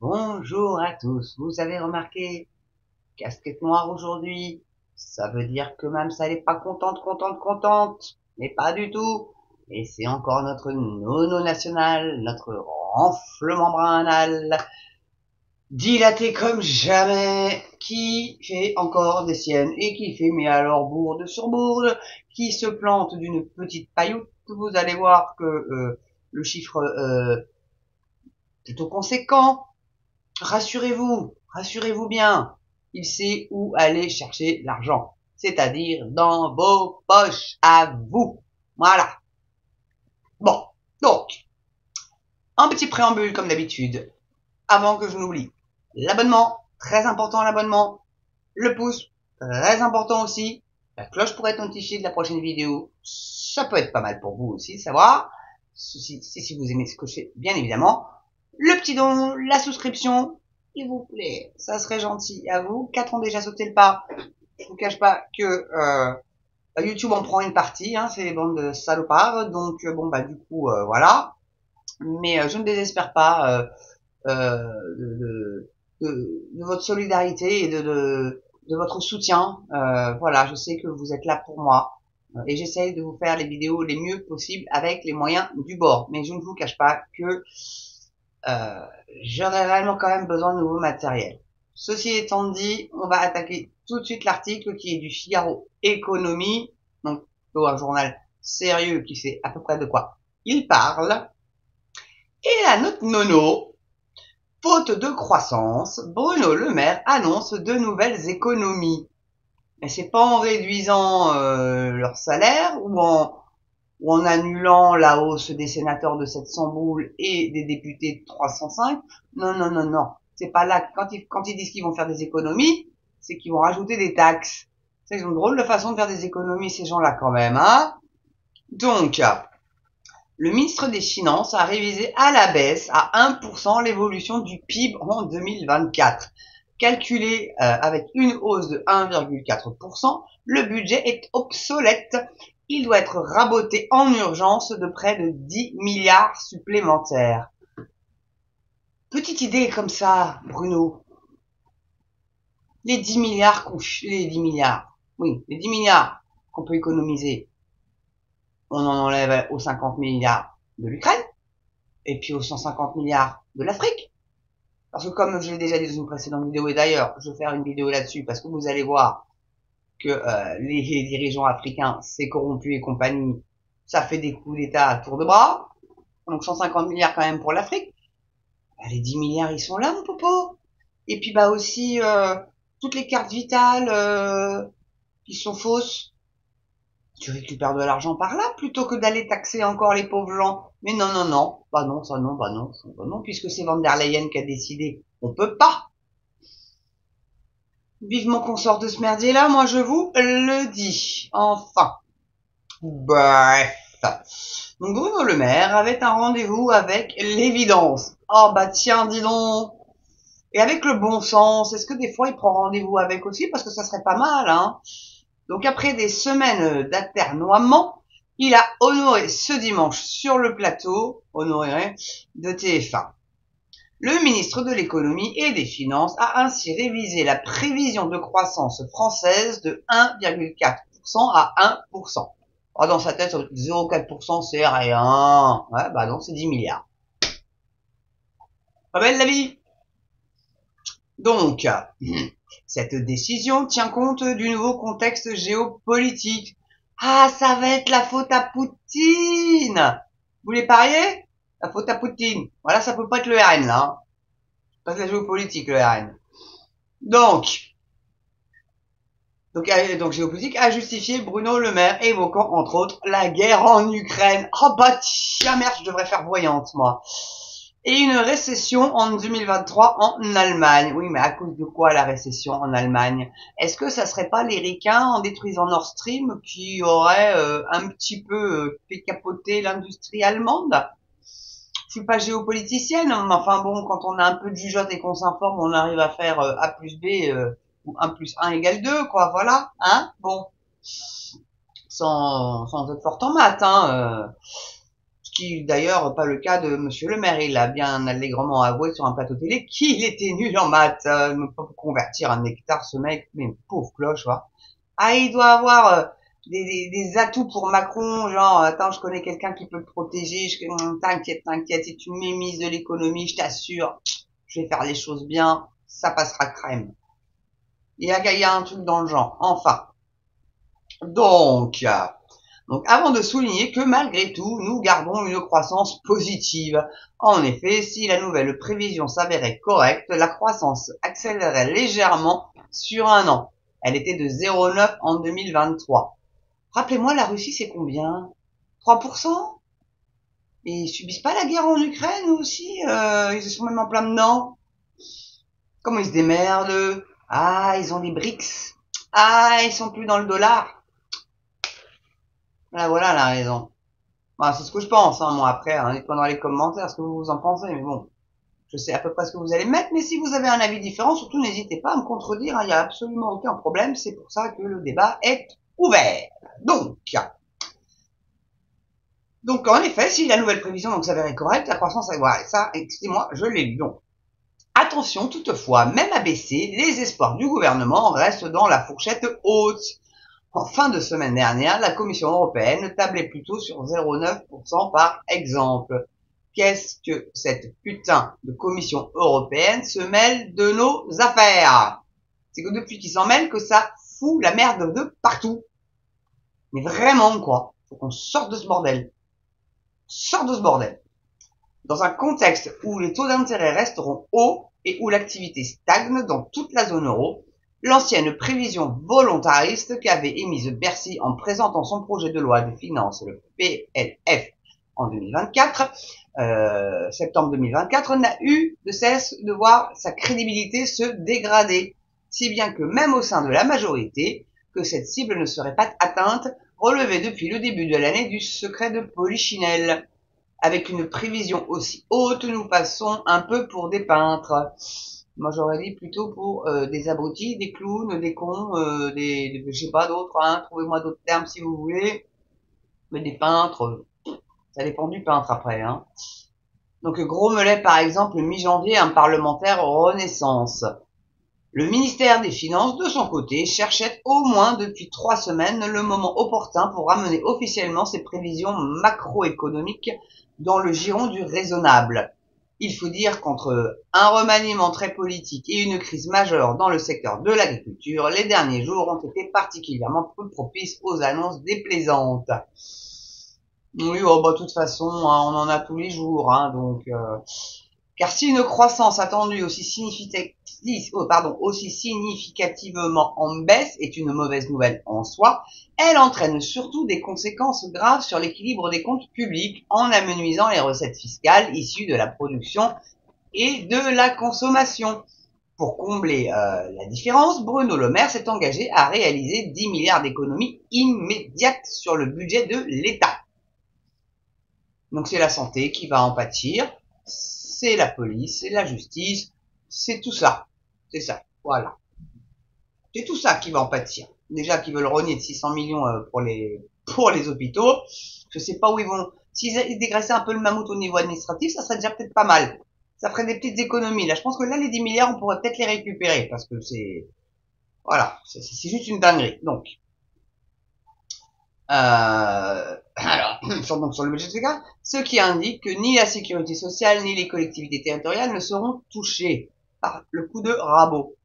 Bonjour à tous. Vous avez remarqué, casquette noire aujourd'hui, ça veut dire que même ça n'est pas contente, mais pas du tout. Et c'est encore notre nono national, notre renflement branal, dilaté comme jamais, qui fait encore des siennes et qui fait mais alors bourde sur bourde, qui se plante d'une petite pailloute. Vous allez voir que le chiffre plutôt conséquent. Rassurez-vous bien, il sait où aller chercher l'argent, c'est-à-dire dans vos poches à vous. Voilà. Bon, donc, un petit préambule comme d'habitude, avant que je n'oublie. L'abonnement, très important l'abonnement. Le pouce, très important aussi. La cloche pour être notifié de la prochaine vidéo, ça peut être pas mal pour vous aussi, savoir. Si vous aimez ce que je fais, bien évidemment. Le petit don, la souscription, s'il vous plaît, ça serait gentil à vous. 4 ont déjà sauté le pas. Je vous cache pas que YouTube en prend une partie, hein, c'est des bandes de salopards. Donc bon bah du coup voilà. Mais je ne désespère pas de votre solidarité et de votre soutien. Voilà, je sais que vous êtes là pour moi. Et j'essaye de vous faire les vidéos les mieux possibles avec les moyens du bord. Mais je ne vous cache pas que euh, j'aurais réellement quand même besoin de nouveaux matériels. Ceci étant dit, on va attaquer tout de suite l'article qui est du Figaro Économie, donc un journal sérieux qui sait à peu près de quoi il parle. Et la note nono, faute de croissance, Bruno Le Maire annonce de nouvelles économies. Mais c'est pas en réduisant leur salaire ou en annulant la hausse des sénateurs de 700 boules et des députés de 305. Non. C'est pas là. Quand ils disent qu'ils vont faire des économies, c'est qu'ils vont rajouter des taxes. C'est une drôle de façon de faire des économies, ces gens-là, quand même, hein. Donc, le ministre des Finances a révisé à la baisse à 1% l'évolution du PIB en 2024. Calculé avec une hausse de 1,4%, le budget est obsolète. Il doit être raboté en urgence de près de 10 milliards supplémentaires. Petite idée comme ça, Bruno. Les 10 milliards les 10 milliards qu'on peut économiser, on en enlève aux 50 milliards de l'Ukraine et puis aux 150 milliards de l'Afrique. Parce que comme je l'ai déjà dit dans une précédente vidéo, et d'ailleurs, je vais faire une vidéo là-dessus parce que vous allez voir que les dirigeants africains, c'est corrompu et compagnie, ça fait des coups d'État à tour de bras. Donc 150 milliards quand même pour l'Afrique. Bah, les 10 milliards, ils sont là, mon popo. Et puis bah aussi toutes les cartes vitales qui sont fausses. Tu récupères de l'argent par là plutôt que d'aller taxer encore les pauvres gens. Mais non. Bah non, ça non, bah non, puisque c'est Van der Leyen qui a décidé. On peut pas. Vivement qu'on sort de ce merdier-là, moi je vous le dis. Enfin. Bref. Donc Bruno Le Maire avait un rendez-vous avec l'évidence. Oh bah tiens, dis donc. Et avec le bon sens, est-ce que des fois il prend rendez-vous avec aussi? Parce que ça serait pas mal, hein. Donc après des semaines d'aternoiement, il a honoré ce dimanche sur le plateau, honoré, de TF1. Le ministre de l'économie et des finances a ainsi révisé la prévision de croissance française de 1,4% à 1%. Oh, dans sa tête, 0,4% c'est rien. Ouais, bah non, c'est 10 milliards. Pas belle la vie? Donc, cette décision tient compte du nouveau contexte géopolitique. Ah, ça va être la faute à Poutine. Vous voulez parier? La faute à Poutine. Voilà, ça peut pas être le RN, là. Hein. C'est pas de la géopolitique, le RN. Donc géopolitique a justifié Bruno Le Maire, évoquant entre autres la guerre en Ukraine. Oh bah tiens, merde, je devrais faire voyante, moi. Et une récession en 2023 en Allemagne. Oui, mais à cause de quoi la récession en Allemagne? Est-ce que ça serait pas les ricains en détruisant Nord Stream qui auraient un petit peu fait capoter l'industrie allemande? Je suis pas géopoliticienne, mais enfin bon, quand on a un peu de jugeote et qu'on s'informe, on arrive à faire A plus B ou 1 plus 1 égale 2, quoi, voilà, hein? Bon, sans être fort en maths, hein. qui d'ailleurs pas le cas de Monsieur le maire. Il a bien allègrement avoué sur un plateau télé qu'il était nul en maths. Ne pas convertir un hectare, ce mec, mais pauvre cloche, va. Ah, il doit avoir des atouts pour Macron, genre, attends, je connais quelqu'un qui peut le protéger, t'inquiète, si tu m'émises de l'économie, je t'assure, je vais faire les choses bien, ça passera crème. Il y a un truc dans le genre, enfin. Donc, avant de souligner que malgré tout, nous gardons une croissance positive. En effet, si la nouvelle prévision s'avérait correcte, la croissance accélérerait légèrement sur un an. Elle était de 0,9 en 2023. Rappelez-moi, la Russie, c'est combien? 3%? Et ils subissent pas la guerre en Ukraine aussi? Ils se sont même en plein dedans. Comment ils se démerdent? Ah, ils ont des BRICS. Ah, ils sont plus dans le dollar. Voilà la raison. Bah, c'est ce que je pense, hein, moi, après, hein, dites-moi dans les commentaires ce que vous en pensez, mais bon, je sais à peu près ce que vous allez mettre, mais si vous avez un avis différent, surtout n'hésitez pas à me contredire, hein, il n'y a absolument aucun problème, c'est pour ça que le débat est ouvert. Donc en effet, si la nouvelle prévision donc s'avérait correcte, la croissance, voilà, ça, excusez-moi, je l'ai lu. Donc, attention toutefois, même abaissé, les espoirs du gouvernement restent dans la fourchette haute. En fin de semaine dernière, la Commission européenne tablait plutôt sur 0,9% par exemple. Qu'est-ce que cette putain de Commission européenne se mêle de nos affaires? C'est que depuis qu'ils s'en mêlent que ça fout la merde de partout. Mais vraiment, quoi. Faut qu'on sorte de ce bordel. Sorte de ce bordel. Dans un contexte où les taux d'intérêt resteront hauts et où l'activité stagne dans toute la zone euro, l'ancienne prévision volontariste qu'avait émise Bercy en présentant son projet de loi de finances, le PLF, en 2024, septembre 2024, n'a eu de cesse de voir sa crédibilité se dégrader, si bien que même au sein de la majorité, que cette cible ne serait pas atteinte, relevait depuis le début de l'année du secret de Polichinelle. Avec une prévision aussi haute, nous passons un peu pour des peintres. Moi, j'aurais dit plutôt pour des abrutis, des clowns, des cons, je sais pas d'autres, hein. Trouvez-moi d'autres termes si vous voulez. Mais des peintres, ça dépend du peintre après, hein. Donc, Gros-Melay, par exemple, mi-janvier, un parlementaire Renaissance. Le ministère des Finances, de son côté, cherchait au moins depuis 3 semaines le moment opportun pour ramener officiellement ses prévisions macroéconomiques dans le giron du raisonnable. Il faut dire qu'entre un remaniement très politique et une crise majeure dans le secteur de l'agriculture, les derniers jours ont été particulièrement peu propices aux annonces déplaisantes. Oui, oh, bah, de toute façon, hein, on en a tous les jours, hein, donc... Car si une croissance attendue aussi significativement en baisse est une mauvaise nouvelle en soi, elle entraîne surtout des conséquences graves sur l'équilibre des comptes publics en amenuisant les recettes fiscales issues de la production et de la consommation. Pour combler la différence, Bruno Le Maire s'est engagé à réaliser 10 milliards d'économies immédiates sur le budget de l'État. Donc c'est la santé qui va en pâtir, c'est la police, c'est la justice, c'est tout ça. C'est ça, voilà. C'est tout ça qui va en pâtir. Déjà qu'ils veulent rogner de 600 millions pour les hôpitaux. Je sais pas où ils vont. S'ils dégraissaient un peu le mammouth au niveau administratif, ça serait déjà peut-être pas mal. Ça ferait des petites économies. Là, je pense que là, les 10 milliards, on pourrait peut-être les récupérer parce que c'est, voilà, c'est juste une dinguerie. Donc, alors, sur le budget de ce cas, ce qui indique que ni la sécurité sociale ni les collectivités territoriales ne seront touchées par le coup de rabot.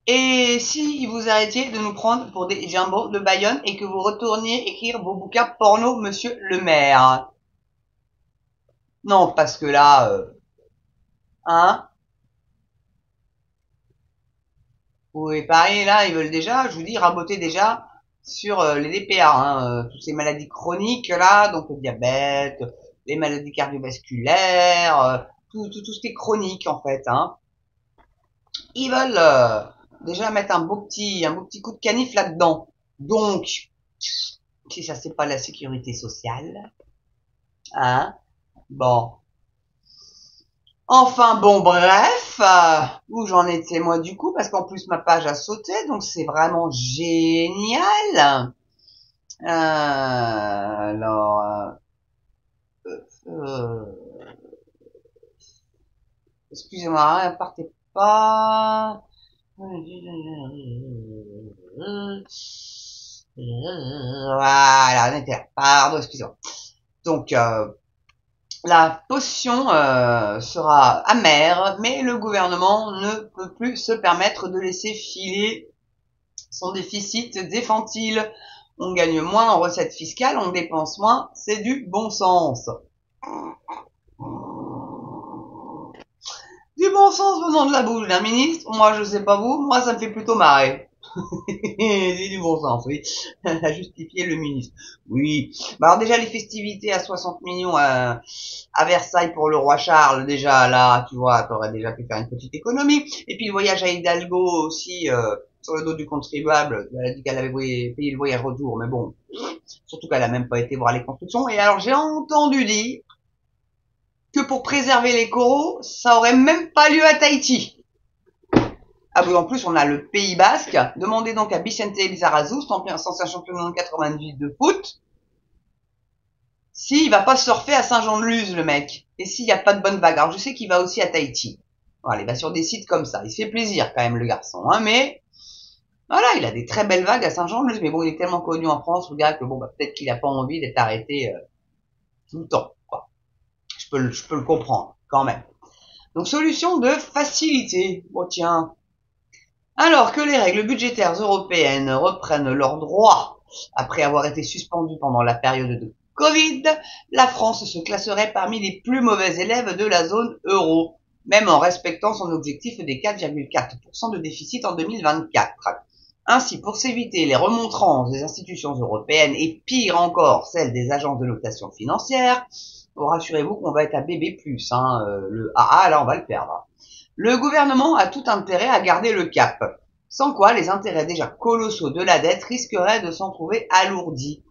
Et si vous arrêtiez de nous prendre pour des jambos de Bayonne et que vous retourniez écrire vos bouquins porno, monsieur le maire? Non, parce que là, hein? Oui, pareil, là, ils veulent déjà, je vous dis, raboter déjà sur les DPA, hein, toutes ces maladies chroniques, là, donc le diabète, les maladies cardiovasculaires, tout ce qui est chronique, en fait, hein. Ils veulent déjà mettre un beau petit coup de canif là-dedans. Donc, si ça c'est pas la sécurité sociale, hein, bon. Enfin bon, bref, où j'en étais moi du coup, parce qu'en plus ma page a sauté, donc c'est vraiment génial. Alors, excusez-moi, partez pas. Voilà, on était là. Pardon, excusez-moi. Donc, la potion sera amère, mais le gouvernement ne peut plus se permettre de laisser filer son déficit, défend-il. On gagne moins en recettes fiscales, on dépense moins, c'est du bon sens. Du bon sens venant de la bouche d'un ministre, moi je sais pas vous, moi ça me fait plutôt marrer. C'est du bon sens, oui. A justifié le ministre. Oui. Bah alors déjà les festivités à 60 millions à Versailles pour le roi Charles, déjà là, tu vois, t'aurais déjà pu faire une petite économie. Et puis le voyage à Hidalgo aussi, sur le dos du contribuable, elle a dit qu'elle avait payé le voyage retour, mais bon, surtout qu'elle a même pas été voir les constructions. Et alors j'ai entendu dire que pour préserver les coraux, ça aurait même pas lieu à Tahiti. Ah oui, en plus, on a le Pays Basque. Demandez donc à Vicente Lizarazu, ancien champion de 98 de foot, s'il va pas surfer à Saint-Jean-de-Luz, le mec. Et s'il n'y a pas de bonne vague. Alors, je sais qu'il va aussi à Tahiti. Voilà, il va sur des sites comme ça. Il se fait plaisir, quand même, le garçon, hein, mais voilà, il a des très belles vagues à Saint-Jean-de-Luz. Mais bon, il est tellement connu en France, le gars, que bon, bah, peut-être qu'il a pas envie d'être arrêté tout le temps, quoi. Je peux le comprendre, quand même. Donc, solution de facilité. Bon, tiens. Alors que les règles budgétaires européennes reprennent leurs droits après avoir été suspendues pendant la période de Covid, la France se classerait parmi les plus mauvais élèves de la zone euro, même en respectant son objectif des 4,4% de déficit en 2024. Ainsi, pour s'éviter les remontrances des institutions européennes et pire encore celles des agences de notation financière, rassurez-vous qu'on va être à BB+, le AA, là on va le perdre. Le gouvernement a tout intérêt à garder le cap, sans quoi les intérêts déjà colossaux de la dette risqueraient de s'en trouver alourdis.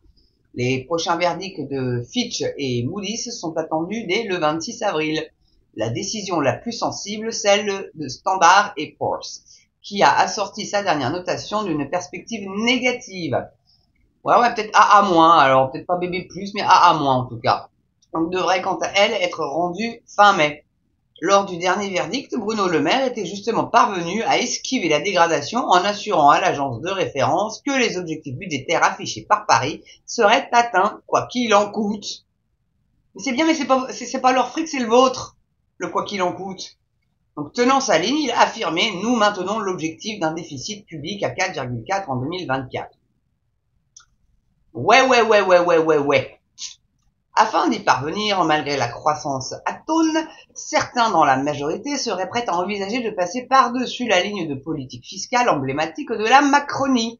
Les prochains verdicts de Fitch et Moody's sont attendus dès le 26 avril. La décision la plus sensible, celle de Standard & Poor's, qui a assorti sa dernière notation d'une perspective négative. Ouais, peut-être AA-, alors peut-être pas BB+, mais AA- en tout cas. Donc devrait quant à elle être rendue fin mai. Lors du dernier verdict, Bruno Le Maire était justement parvenu à esquiver la dégradation en assurant à l'agence de référence que les objectifs budgétaires affichés par Paris seraient atteints, quoi qu'il en coûte. Mais c'est bien, mais c'est pas leur fric, c'est le vôtre, le quoi qu'il en coûte. Donc, tenant sa ligne, il a affirmé, nous maintenons l'objectif d'un déficit public à 4,4 en 2024. Ouais. Afin d'y parvenir, malgré la croissance atone, certains dans la majorité seraient prêts à envisager de passer par-dessus la ligne de politique fiscale emblématique de la Macronie.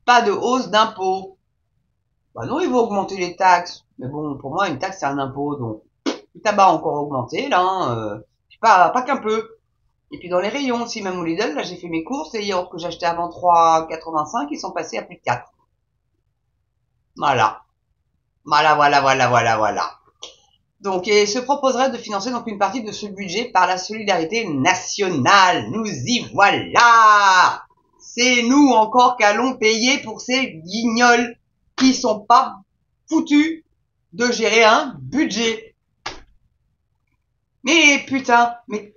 Pas de hausse d'impôts. Bah non, ils vont augmenter les taxes. Mais bon, pour moi, une taxe, c'est un impôt, donc le tabac a encore augmenté, là, pas qu'un peu. Et puis dans les rayons aussi, même au Lidl, là j'ai fait mes courses, et les yaourts que j'achetais avant 3,85, ils sont passés à plus de 4. Voilà. Voilà. Donc, et se proposerait de financer donc une partie de ce budget par la solidarité nationale. Nous y voilà! C'est nous encore qu'allons payer pour ces guignols qui sont pas foutus de gérer un budget. Mais putain, mais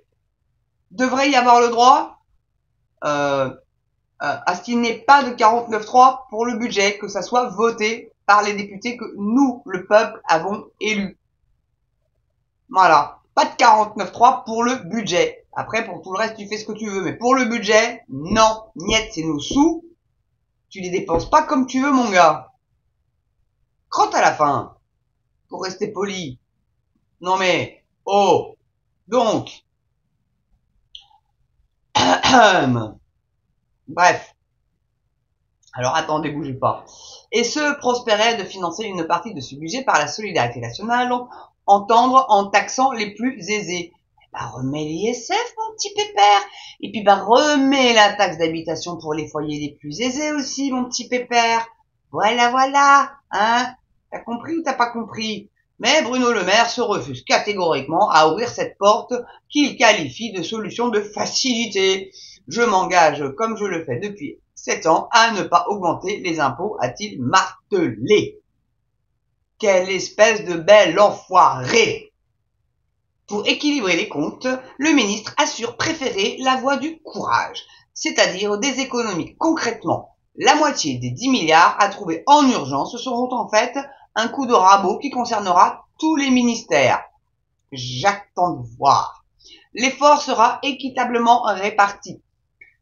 devrait y avoir le droit à ce qu'il n'ait pas de 49.3 pour le budget, que ça soit voté par les députés que nous, le peuple, avons élus. Voilà. Pas de 49.3 pour le budget. Après, pour tout le reste, tu fais ce que tu veux. Mais pour le budget, non. Niet, c'est nos sous. Tu les dépenses pas comme tu veux, mon gars. Crotte à la fin. Pour rester poli. Non mais, oh. Donc. Bref. Alors attendez, bougez pas. Et ce prospérait de financer une partie de ce budget par la solidarité nationale, donc entendre en taxant les plus aisés. Bah remets l'ISF, mon petit pépère. Et puis bah remets la taxe d'habitation pour les foyers les plus aisés aussi, mon petit pépère. Voilà. Hein? T'as compris ou t'as pas compris? Mais Bruno Le Maire se refuse catégoriquement à ouvrir cette porte qu'il qualifie de solution de facilité. Je m'engage, comme je le fais depuis 7 ans, à ne pas augmenter les impôts, a-t-il martelé. Quelle espèce de bel enfoiré! Pour équilibrer les comptes, le ministre assure préférer la voie du courage, c'est-à-dire des économies. Concrètement, la moitié des 10 milliards à trouver en urgence seront en fait un coup de rabot qui concernera tous les ministères. J'attends de voir. L'effort sera équitablement réparti.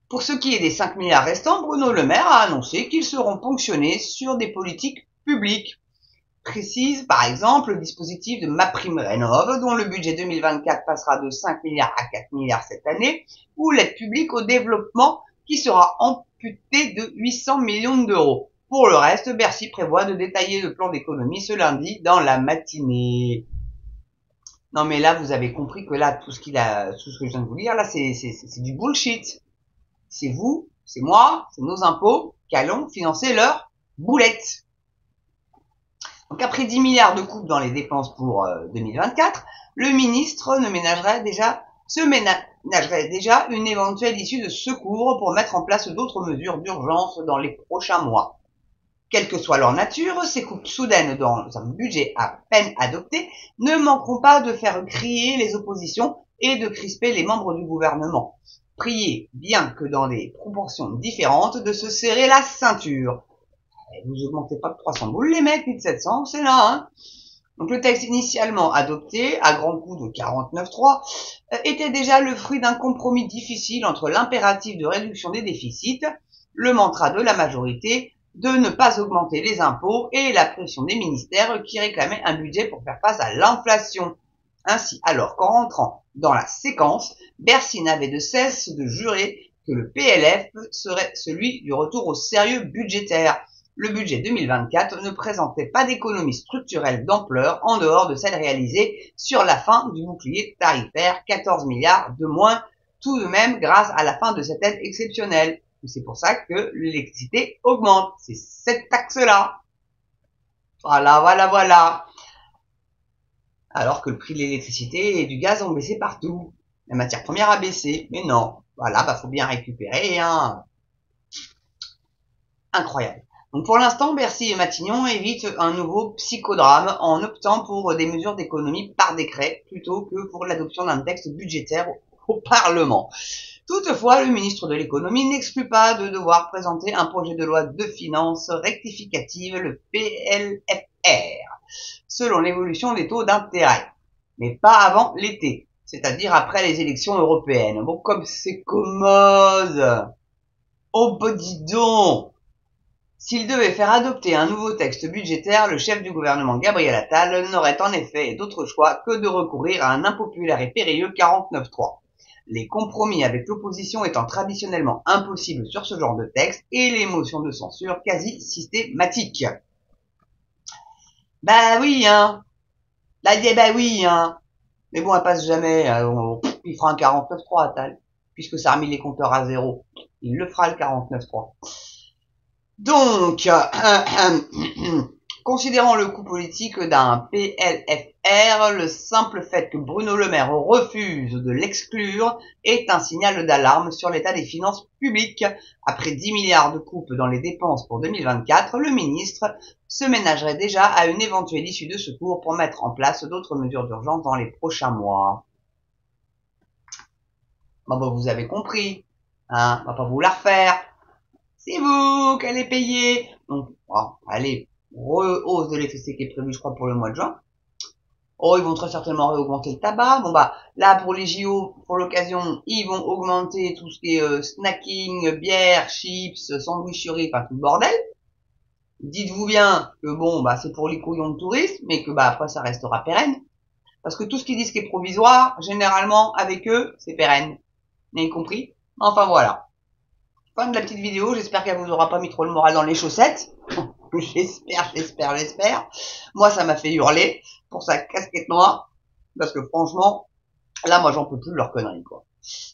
Pour ce qui est des 5 milliards restants, Bruno Le Maire a annoncé qu'ils seront ponctionnés sur des politiques publiques. Précise par exemple le dispositif de MaPrimeRénov', dont le budget 2024 passera de 5 milliards à 4 milliards cette année, ou l'aide publique au développement qui sera amputée de 800 millions d'euros. Pour le reste, Bercy prévoit de détailler le plan d'économie ce lundi dans la matinée. Non mais là, vous avez compris que là, tout ce que je viens de vous dire, là, c'est du bullshit. C'est vous, c'est moi, c'est nos impôts qui allons financer leur boulette. Donc après 10 milliards de coupes dans les dépenses pour 2024, le ministre se ménagerait déjà une éventuelle issue de secours pour mettre en place d'autres mesures d'urgence dans les prochains mois. Quelle que soit leur nature, ces coupes soudaines dans un budget à peine adopté ne manqueront pas de faire crier les oppositions et de crisper les membres du gouvernement. Priez, bien que dans des proportions différentes, de se serrer la ceinture. Vous augmentez pas de 300 boules, les mecs, 1700, c'est là, hein. Donc le texte initialement adopté, à grands coups de 49.3, était déjà le fruit d'un compromis difficile entre l'impératif de réduction des déficits, le mantra de la majorité de ne pas augmenter les impôts et la pression des ministères qui réclamaient un budget pour faire face à l'inflation. Ainsi, alors qu'en rentrant dans la séquence, Bercy n'avait de cesse de jurer que le PLF serait celui du retour au sérieux budgétaire. Le budget 2024 ne présentait pas d'économie structurelle d'ampleur en dehors de celle réalisée sur la fin du bouclier tarifaire, 14 milliards de moins tout de même grâce à la fin de cette aide exceptionnelle. C'est pour ça que l'électricité augmente. C'est cette taxe-là. Voilà. Alors que le prix de l'électricité et du gaz ont baissé partout. La matière première a baissé. Mais non. Voilà, faut bien récupérer, hein. Incroyable. Donc pour l'instant, Bercy et Matignon évitent un nouveau psychodrame en optant pour des mesures d'économie par décret plutôt que pour l'adoption d'un texte budgétaire au Parlement. Toutefois, le ministre de l'économie n'exclut pas de devoir présenter un projet de loi de finances rectificative, le PLFR, selon l'évolution des taux d'intérêt, mais pas avant l'été, c'est-à-dire après les élections européennes. Bon, comme c'est commode. Oh, bah dis donc. S'il devait faire adopter un nouveau texte budgétaire, le chef du gouvernement Gabriel Attal n'aurait en effet d'autre choix que de recourir à un impopulaire et périlleux 49.3. Les compromis avec l'opposition étant traditionnellement impossibles sur ce genre de texte et les motions de censure quasi systématiques. Bah oui, hein. Bah oui, hein. Mais bon, elle passe jamais. Il fera un 49.3 Attal, puisque ça a remis les compteurs à zéro. Il le fera le 49.3. Donc, considérant le coût politique d'un PLFR, le simple fait que Bruno Le Maire refuse de l'exclure est un signal d'alarme sur l'état des finances publiques. Après 10 milliards de coupes dans les dépenses pour 2024, le ministre se ménagerait déjà à une éventuelle issue de secours pour mettre en place d'autres mesures d'urgence dans les prochains mois. Bon, vous avez compris, hein, on va pas vous la refaire. C'est vous qui allez payer. Donc, allez, rehausse de l'électricité qui est prévue, je crois, pour le mois de juin. Oh, ils vont très certainement réaugmenter le tabac. Bon, là, pour les JO, pour l'occasion, ils vont augmenter tout ce qui est snacking, bière, chips, sandwicherie, enfin, tout le bordel. Dites-vous bien que bon, c'est pour les couillons de touristes, mais que après, ça restera pérenne. Parce que tout ce qu'ils disent qui est provisoire, généralement, avec eux, c'est pérenne. Vous avez compris? Enfin, voilà. Fin de la petite vidéo, j'espère qu'elle vous aura pas mis trop le moral dans les chaussettes. J'espère. Moi, ça m'a fait hurler pour sa casquette noire. Parce que franchement, là, moi, j'en peux plus de leur connerie, quoi.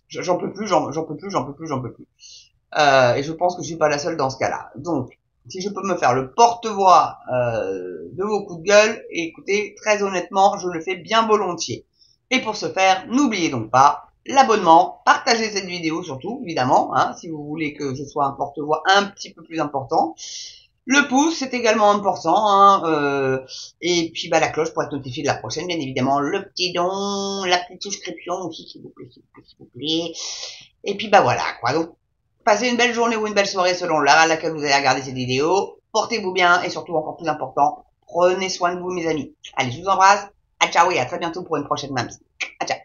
J'en peux plus. Et je pense que je suis pas la seule dans ce cas-là. Donc, si je peux me faire le porte-voix de vos coups de gueule, écoutez, très honnêtement, je le fais bien volontiers. Et pour ce faire, n'oubliez donc pas l'abonnement, partagez cette vidéo surtout, évidemment, hein, si vous voulez que je sois un porte-voix un petit peu plus important. Le pouce, c'est également important, hein, et puis la cloche pour être notifié de la prochaine, bien évidemment, le petit don, la petite souscription aussi, s'il vous plaît, s'il vous plaît, s'il vous plaît. Et puis voilà, quoi. Donc, passez une belle journée ou une belle soirée selon l'heure à laquelle vous allez regarder cette vidéo. Portez-vous bien et surtout, encore plus important, prenez soin de vous, mes amis. Allez, je vous embrasse. À ciao et à très bientôt pour une prochaine Mams. À ciao.